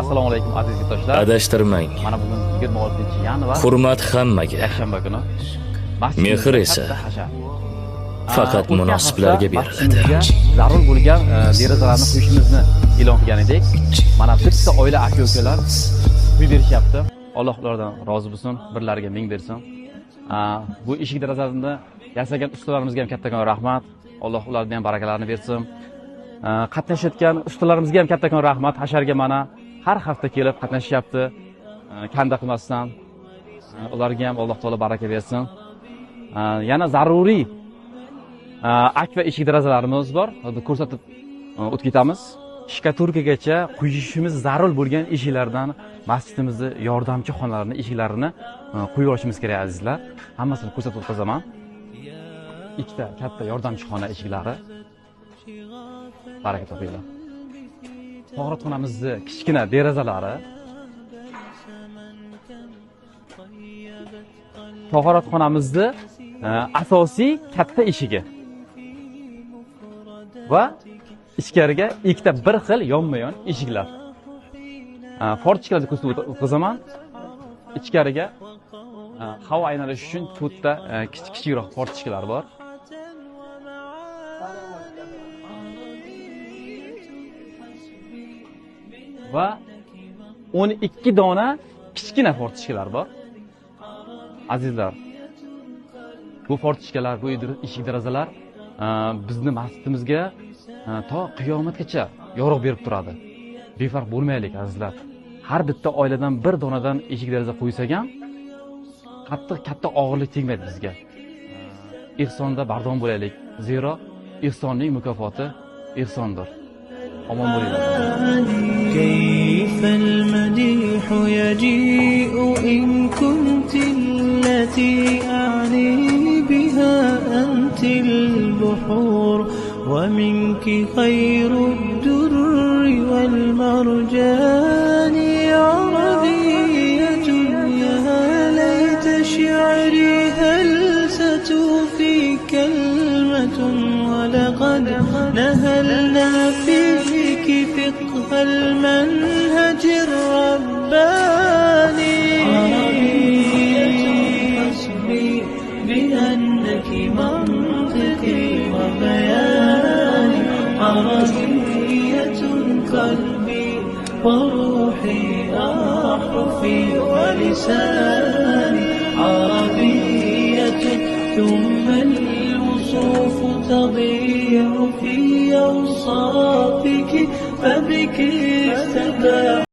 Assalomu alaykum aziz yurtdoshlar. Adashtirmang. Mana bugun 26-yanvar Hurmat hammaga. yakshanba kuni. Mehr esa faqat munosiblarga beriladi. Zarur bo'lgan derazalarni qo'yishimizni e'lon qilgan edik. Mana bitta oila aka-ukalar uy berishyapti. Alloh ulardan rozi bo'lsin, birlariga ming bersin. Bu eshik derazalarni yasagan ustalarimizga ham kattakon rahmat. Alloh ularga ham barakalarni bersin. Qatnashayotgan ustalarimizga ham kattakon rahmat. Hasharga mana har hafta kelib qatnashyapti. Kanda qilmasdan. Ularga ham Alloh taolo baraka bersin. Yana zaruriy akva eshik derazalarimiz bor. Hozir ko'rsatib o'tib ketamiz. Shkaturkagacha quyishimiz zarur bo'lgan eshiklardan masjidimizning yordamchi xonalarining eshiklarini quyib olishimiz kerak azizlar. Hammasini ko'rsatib o'taman. Ikkita katta yordamchi xona eshiklari. Baraka topinglar. Tog'oratxonamizning kichkina derazalari. Tog'oratxonamizning asosiy katta eshigi. Va ichkariga ikkita bir xil yonma-yon eshiklar. Fortchkalarni ko'rsatib o'taman. Ichkariga havo aylanishi uchun to'rtta kichikroq fortchkalar bor. Va 12 dona kichkina fortchkalar bor. Azizlar, bu fortchkalar, bu eshik derazalar bizni masjidimizga to qiyomatgacha yorug' berib turadi. Befarq bo'lmaylik azizlar. Har bitta oiladan bir donadan eshik deraza qo'ysak ham qattiq katta og'irlik tegmaydi bizga. Ihsonda bardavom bo'laylik. Zero ihsonning mukofoti ihsondir. Omon bo'linglar. كيف المديح يجيء إن كنت التي أعني بها أنت البحور ومنك خير الدر والمرجان عربية يا ليت شعري هل ستوفي كلمة ولقد نهلنا فيك فقه المنهج الرباني عربية حسبي بأنك منطقي وبياني عربية قلبي وروحي أحرفي ولساني عربية ثم الوصوف تضيع في أوصافك فبك استباح